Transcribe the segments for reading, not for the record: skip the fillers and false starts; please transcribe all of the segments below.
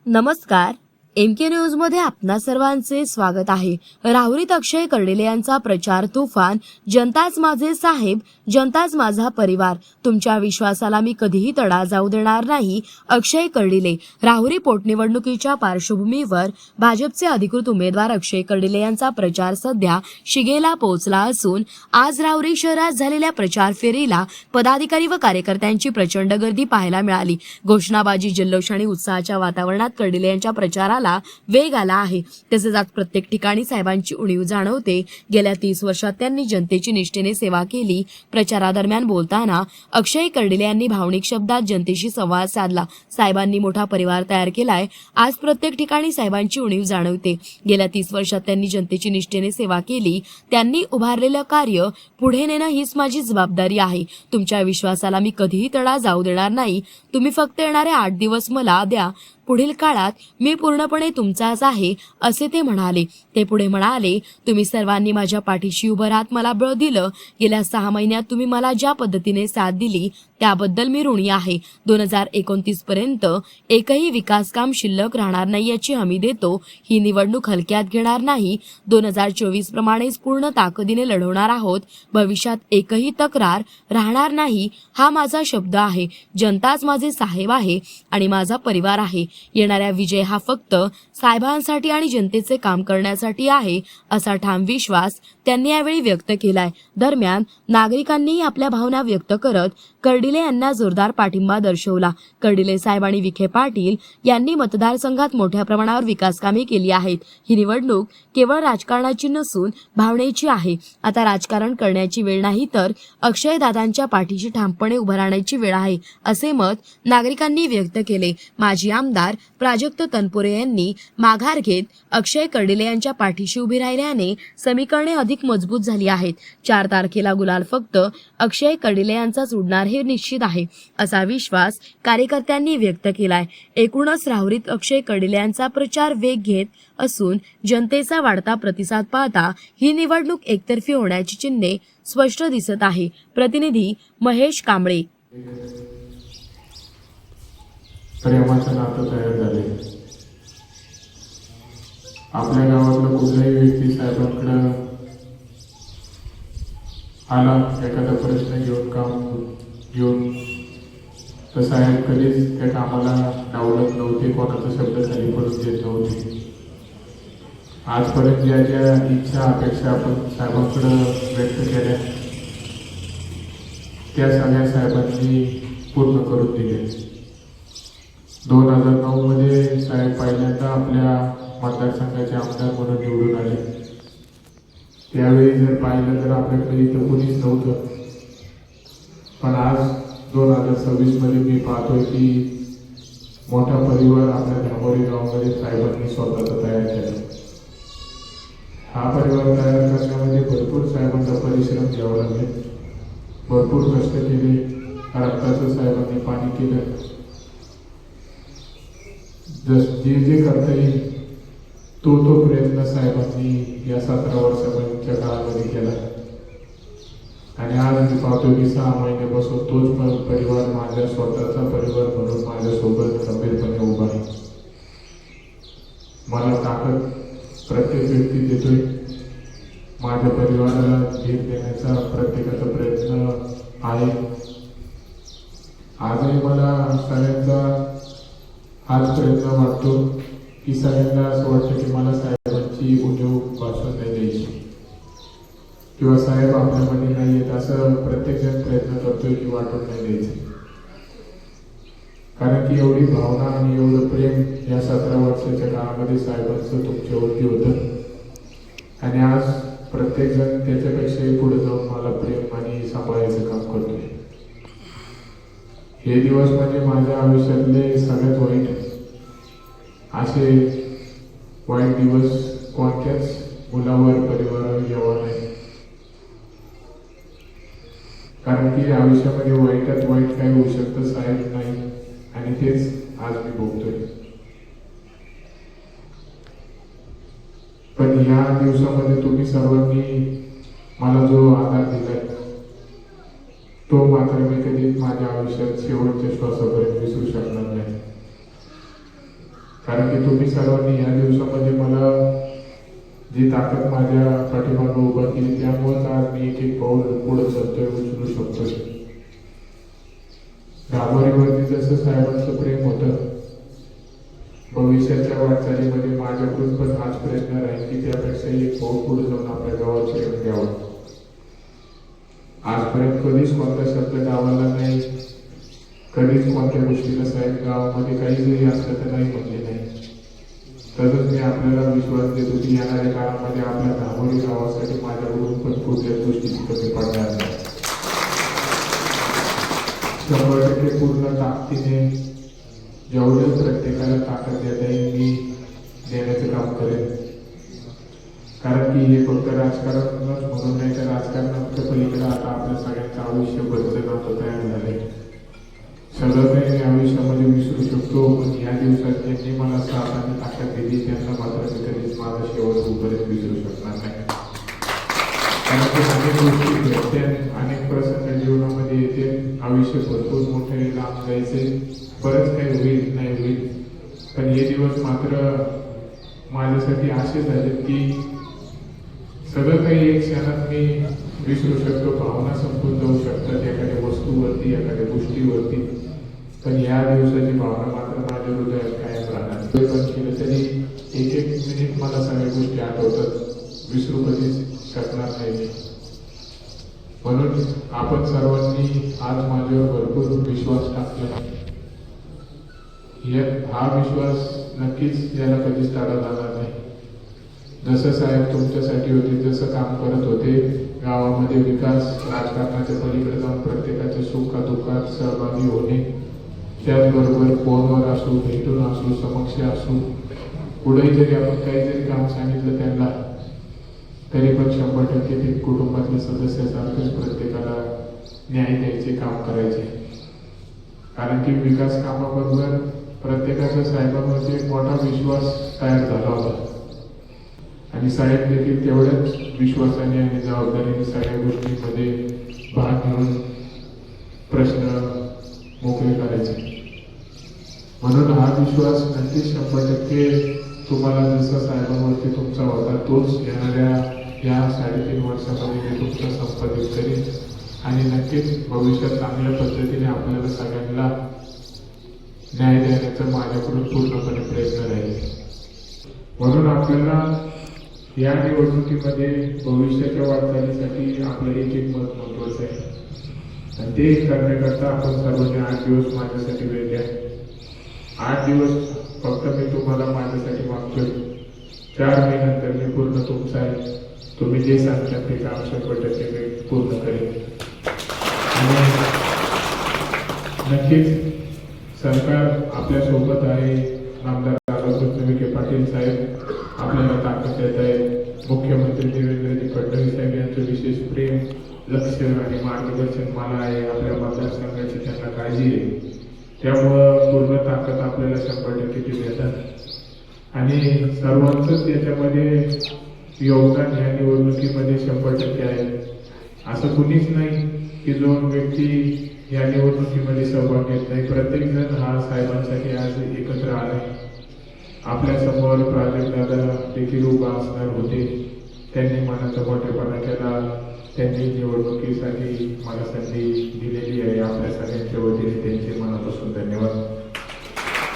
नमस्कार. MK news मध्ये आपणा सर्वांचे स्वागत आहे. राहुरीत अक्षय कर्डिले यांचा प्रचार तुफान. जनताच माझे साहेब, जनताच माझा परिवार. तुमच्या विश्वासाला मी कधीही तडा जाऊ देणार नाही. अक्षय कर्डिले. राहुरी पोटनिवडणुकीच्या पार्श्वभूमीवर भाजपचे अधिकृत उमेदवार अक्षय कर्डिले यांचा प्रचार सध्या शिगेला पोहोचला असून आज राहुरी शहरात झालेल्या प्रचार फेरीला पदाधिकारी व कार्यकर्त्यांची प्रचंड गर्दी पाहायला मिळाली. घोषणाबाजी, जल्लोष आणि उत्साहाच्या वातावरणात कर्डिले यांच्या प्रचाराला वेग आला आहे. तसेच आज प्रत्येक ठिकाणी साहेबांची उणीव जाणवते. गेल्या 30 वर्षात त्यांनी जनतेची निष्ठेने सेवा केली. प्रचारादरम्यान बोलताना अक्षय कर्डिले यांनी भावनिक शब्दात जनतेशी संवाद साधला. साहेबांनी मोठा परिवार तयार केलाय. आज प्रत्येक ठिकाणी साहेबांची उणीव जाणवते. गेल्या 30 वर्षात त्यांनी जनतेची निष्ठेने सेवा केली. त्यांनी उभारलेलं कार्य पुढे नेणं हीच माझी जबाबदारी आहे. तुमच्या विश्वासाला मी कधीही तडा जाऊ देणार नाही. तुम्ही फक्त येणारे 8 दिवस मला द्या. पुढील काळात मी पूर्णपणे तुमचाच आहे, असे ते म्हणाले. ते पुढे म्हणाले, तुम्ही सर्वांनी माझ्या पाठीशी उभं राहत मला बळ दिलं. गेल्या 6 महिन्यात तुम्ही मला ज्या पद्धतीने साथ दिली त्याबद्दल मी ऋणी आहे. 2029 पर्यंत एकही विकास काम शिल्लक राहणार नाही याची हमी देतो. ही निवडणूक हलक्यात घेणार नाही. 2024 प्रमाणेच पूर्ण ताकदीने लढवणार आहोत. भविष्यात एकही तक्रार राहणार नाही, हा माझा शब्द आहे. जनताच माझे साहेब आहे आणि माझा परिवार आहे. येणाऱ्या विजय हा फक्त साहेबांसाठी आणि जनतेचे काम करण्यासाठी आहे, असा ठाम विश्वास त्यांनी यावेळी व्यक्त केलाय. दरम्यान नागरिकांनीही आपल्या भावना व्यक्त करत कर्डिले यांना जोरदार पाठिंबा दर्शवला. कर्डिले साहेब आणि विखे पाटील यांनी मतदारसंघात मोठ्या प्रमाणावर विकास कामे केली आहेत. ही निवडणूक केवळ राजकारणाची नसून भावनेची आहे. आता राजकारण करण्याची वेळ नाही, तर अक्षयदादांच्या पाठीशी ठामपणे उभं राहण्याची वेळ आहे, असे मत नागरिकांनी व्यक्त केले. माजी आमदार प्राजक्त तनपुरे यांनी माघार घेत अक्षय कर्डिले यांच्या पाठीशी उभी राहिल्याने समीकरणे अधिक मजबूत झाली आहेत. 4 तारखेला गुलाल फक्त अक्षय कर्डिले यांचाच उडणार हे निश्चित आहे, असा विश्वास कार्यकर्त्यांनी व्यक्त केलाय. एकूणच राहुरीत अक्षय कर्डिले यांचा प्रचार वेग घेत असून जनतेचा वाढता प्रतिसाद पाहता ही निवडणूक एकतर्फी होण्याची चिन्हे स्पष्ट दिसत आहे. प्रतिनिधी महेश कांबळे. प्रेमाचं नातं तयार झाले. आपल्या गावातला कुठलाही व्यक्ती साहेबांकडे आला एखादा प्रश्न घेऊन, काम घेऊन, तर साहेब कधीच त्या कामाला डावलत नव्हते, कोणाचा शब्द खाली पडून देत नव्हते. आजपर्यंत ज्या ज्या इच्छा अपेक्षा आपण साहेबांकडे व्यक्त केल्या त्या सगळ्या साहेबांनी पूर्ण करून दिल्या. 2009 मध्ये साहेब पहिल्यांदा आपल्या मतदारसंघाचे आमदार म्हणून निवडून आले. त्यावेळी जर पाहिलं तर आपल्याकडे इथं कोणीच नव्हतं. पण आज 2026 मध्ये मी पाहतोय की मोठा परिवार आपल्या धामोरी गावामध्ये साहेबांनी स्वतःचा तयार केला. हा परिवार तयार करण्यामध्ये भरपूर साहेबांचा परिश्रम घ्यावा लागेल. भरपूर कष्ट केले. रक्ताचं साहेबांनी पाणी केलं. जे जे करता येईल तो प्रयत्न साहेबांनी या 17 वर्षाच्या काळामध्ये केला. आणि आज मी पाहतो की 6 महिन्यापासून तोच परिवार माझ्या स्वतःचा परिवार म्हणून माझ्यासोबत गंभीरपणे उभा आहे. मला ताकद प्रत्येक व्यक्ती देतोय. माझ्या परिवाराला धीर देण्याचा प्रत्येकाचा प्रयत्न आहे. आजही मला सगळ्यांचा हाच प्रयत्न वाटतो की सगळ्यांना असं वाटतं की मला साहेबांची उणीव भासून नाही द्यायची किंवा साहेब आपल्यामध्ये नाही येत, असं प्रत्येकजण प्रयत्न करतोय की वाटून नाही द्यायचं. कारण की एवढी भावना आणि एवढं प्रेम या 17 वर्षाच्या काळामध्ये साहेबांचं तुमच्यावरती होतं. आणि आज प्रत्येकजण त्याच्यापेक्षाही पुढे जाऊन मला प्रेम आणि सांभाळायचं काम करतोय. हे दिवस म्हणजे माझ्या आयुष्यातले सगळ्यात वाईट असे वाईट दिवस कोणत्याच मुलावर परिवारावर यावा नाही. कारण की आयुष्यामध्ये वाईटात वाईट काय होऊ शकतं साहेब नाही, आणि तेच आज मी भोगतोय. पण पण या दिवसामध्ये तुम्ही सर्वांनी मला जो आधार दिलाय तो मात्र मी कधीच माझ्या आयुष्यात शेवटच्या श्वासापर्यंत विसरू शकणार नाही. कारण की तुम्ही सर्वांनी या दिवसामध्ये मला जी ताकद माझ्या पाठीमागे उभा केली त्यामुळेच आज मी एक एक पाऊल पुढे चालतोय, उचलू शकतोय. राबोरीवरती जसं साहेबांचं प्रेम होतं, भविष्याच्या वाटचालीमध्ये माझ्याकडून पण हाच प्रयत्न राहील की त्यापेक्षा एक पाऊल पुढे जाऊन आपल्या गावात प्रेम द्यावं. आजपर्यंत कधीच कोणता शब्द गावाला नाही, कधीच कोणत्या गोष्टीला साहेब गावामध्ये काही जरी असलं तर नाही म्हटले नाही. तसंच मी आपल्याला विश्वास देतो की येणाऱ्या काळामध्ये आपल्या राबोरी गावासाठी माझ्याकडून पण कुठल्याच गोष्टीची कमी पडणार नाही. 100% पूर्ण ताकदीने जेवढं प्रत्येकाला ताकद देता येईल मी देण्याचं काम करेन. कारण की हे फक्त राजकारणच म्हणून नाही, तर राजकारणाच्या पलीकडे आता आपल्या सगळ्यांचं आयुष्य बदलण्याचं तयार झालंय. सगळं काही मी आयुष्यामध्ये विसरू शकतो, पण या दिवसात ज्यांनी मला साथ आणि ताकद दिली त्यांना मात्र मी कधीच माझा शेवट होईपर्यंत विसरू शकणार नाही. कारण की अनेक गोष्टी घडते, अनेक प्रसंग जीवनामध्ये येते, आयुष्य भरपूर मोठे लांब जायचे, बरंच काही होईल नाही होईल, पण हे दिवस मात्र माझ्यासाठी असे झाले की सगळं काही एक क्षणात मी विसरू शकतो. भावना संपून जाऊ शकतात एखाद्या वस्तूवरती, एखाद्या गोष्टीवरती, पण या दिवसाची भावना मात्र माझ्या हृदयात कायम राहणार. पण केलं तरी एक एक मिनिट मला सगळ्या गोष्टी आठवतात, विसरू कधीच शकणार नाही. म्हणून आपण सर्वांनी आज माझ्यावर भरपूर विश्वास टाकला. हा विश्वास नक्कीच याला कधीच टाळला जाणार नाही. जसं साहेब तुमच्यासाठी होते, जसं काम करत होते, गावामध्ये विकास, राजकारणाच्या पलीकडे जाऊन प्रत्येकाच्या सुखादुःखात सहभागी होणे, त्याचबरोबर फोनवर असू, भेटून असू, समक्ष असू, पुढेही जरी आपण काही जरी काम सांगितलं त्यांना तरी पण 100% ते कुटुंबातल्या सदस्यासारखंच प्रत्येकाला न्याय द्यायचे, काम करायचे. कारण की विकास कामाबरोबर प्रत्येकाच्या साहेबांवरती एक मोठा विश्वास तयार झाला होता आणि साहेब देखील तेवढ्याच विश्वासाने आणि जबाबदारीने सगळ्या गोष्टींमध्ये भाग घेऊन प्रश्न मोकळे करायचे. म्हणून हा विश्वास नक्कीच 100% तुम्हाला जसा साहेबांवरती तुमचा होता तोच येणाऱ्या या 3.5 वर्षामध्ये मी तुमचा संपादित करेन आणि नक्कीच भविष्यात चांगल्या पद्धतीने आपल्याला सगळ्यांना न्याय देण्याचा माझ्याकडून पूर्णपणे प्रयत्न राहील. म्हणून आपल्याला या निवडणुकीमध्ये भविष्याच्या वाटचालीसाठी आपलं एक एक मत महत्वाचं आहे आणि ते करण्याकरता आपण सर्वांनी 8 दिवस माझ्यासाठी वेळ द्या. 8 दिवस फक्त मी तुम्हाला माझ्यासाठी मागतोय. 4 महिन्यानंतर मी पूर्ण तुमचा आहे. तुम्ही जे सांगता ते काम 100% मी पूर्ण करेन आणि नक्कीच सरकार आपल्या सोबत आहे. आमदार दादासाहेब विखे पाटील साहेब आपल्याला ताकद देत आहेत. मुख्यमंत्री देवेंद्रजी फडणवीस साहेब यांचं विशेष प्रेम, लक्ष आणि मार्गदर्शन मला आहे. आपल्या मतदारसंघाची त्यांना काळजी आहे, त्यामुळं पूर्ण ताकद आपल्याला 100% ते देतात आणि सर्वांचंच याच्यामध्ये योगदान या निवडणुकीमध्ये 100% आहे. असं कुणीच नाही की जो व्यक्ती या निवडणुकीमध्ये सहभाग घेत नाही. प्रत्येक जण हा साहेबांसाठी आज एकत्र आलाय. आपल्या समोर प्राजक्त दादा देखील उभा असणार होते. त्यांनी मनाचा मोठेपणा केला. त्यांनी निवडणुकीसाठी मला संधी दिलेली आहे. आपल्या सगळ्यांच्या वतीने त्यांचे मनापासून धन्यवाद.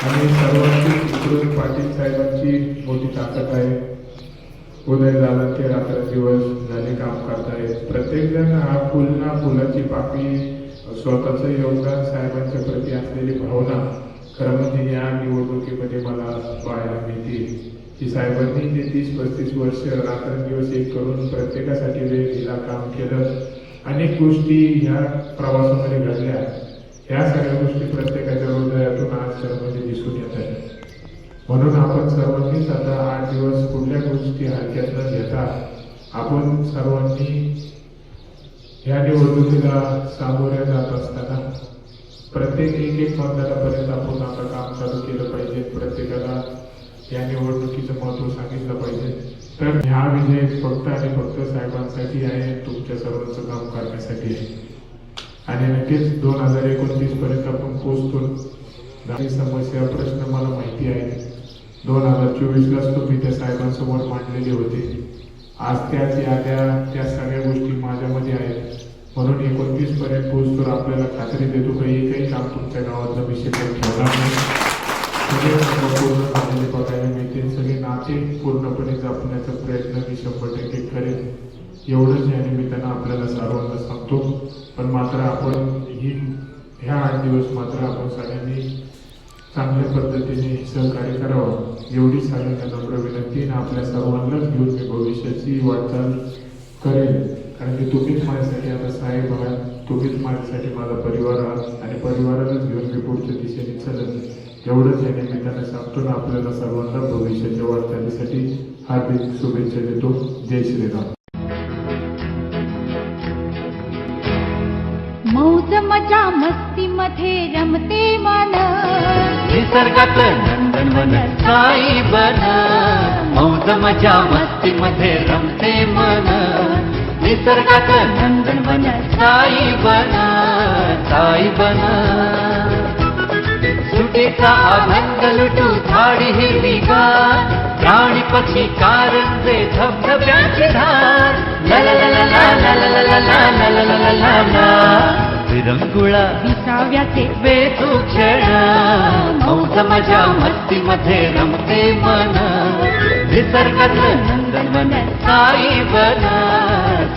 आणि सर्वांची इकडून पाटील साहेबांची मोठी ताकद आहे. उदय झाला ते रात्रंदिवस झाले काम करतायत. प्रत्येक जण हा फुलाची पाकळी स्वतःचं योगदान, साहेबांच्या प्रती असलेली भावना खरं म्हणजे या निवडणुकीमध्ये मला पाहायला मिळते की साहेबांनी जे 30-35 वर्ष रात्रंदिवस एक करून प्रत्येकासाठी वेळ दिला, काम केलं. अनेक गोष्टी ह्या प्रवासामध्ये घडल्या. ह्या सगळ्या गोष्टी प्रत्येकाच्या हृदयातून आज सर्वांमध्ये दिसून येत आहेत. म्हणून आपण सर्वांनीच आता 8 दिवस कुठल्या गोष्टी हलक्यात न घेता आपण सर्वांनी ह्या निवडणुकीला सामोऱ्या जात असताना प्रत्येक एक मतदारापर्यंत आपण आता काम चालू केलं पाहिजे. प्रत्येकाला या निवडणुकीचं महत्त्व सांगितलं पाहिजे. तर ह्या विजय फक्त आणि फक्त साहेबांसाठी आहे, तुमच्या सर्वांचं काम करण्यासाठी आहे. आणि नक्कीच 2029 पर्यंत आपण पोहोचतो. काही समस्या प्रश्न मला माहिती आहे. 2024लाच तुम्ही त्या साहेबांसमोर मांडलेले होते. आज त्याच याद्या त्या सगळ्या गोष्टी माझ्यामध्ये आहेत. म्हणून 29 पर्यंत पोहोचतो आपल्याला खात्री देतो की एकही काम तुमच्या गावातलं विषय ठेवणार नाही. सगळे कामं पूर्ण झालेले बघायला मिळतील. सगळे नाते पूर्णपणे जपण्याचा प्रयत्न मी 100% करेन. एवढंच या निमित्तानं आपल्याला सर्वांना सांगतो. पण मात्र आपण ह्या 8 दिवस मात्र आपण सगळ्यांनी चांगल्या पद्धतीने सहकार्य करावं एवढी सगळ्यांना नम्र विनंती. आपल्या सर्वांनाच घेऊन मी भविष्याची वाटचाल करेन. कारण की तुम्हीच माझ्यासाठी आता साहेब आहात, तुम्हीच माझ्यासाठी माझा परिवार आहात आणि परिवारालाच घेऊन मी पुढच्या दिशेने चलन. एवढंच या निमित्तानं सांगतो ना आपल्याला सर्वांना भविष्याच्या वाटचालीसाठी हार्दिक शुभेच्छा देतो. जय श्रीराम. मौज मजा मस्ती मध्ये रमते मन, निसर्गात नंदनवन साई बन. मौज मजा मस्ती मध्ये रमते मन, निसर्गात नंदनवन साई बन. साई बन. सुटीचा आनंद लुटू झाडी हिरवीगार, प्राणी पक्षी कारंजे धबधब्याची धार. ला ला ला ला ला ला ला ला ला ला ला ला ला ला ला. विरंगुळा विसाव्याचे वेचू क्षण, मौज मजा मस्ती मध्ये रमते मन. निसर्गात नंदनवन साई बन.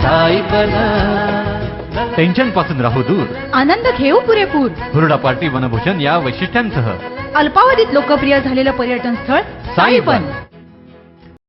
साई बन. टेन्शन पासून राहू दूर, आनंद घेऊ पुरेपूर. हुरडा पार्टी वनभूषण या वैशिष्ट्यांसह अल्पावधीत लोकप्रिय झालेलं पर्यटन स्थळ साईपन.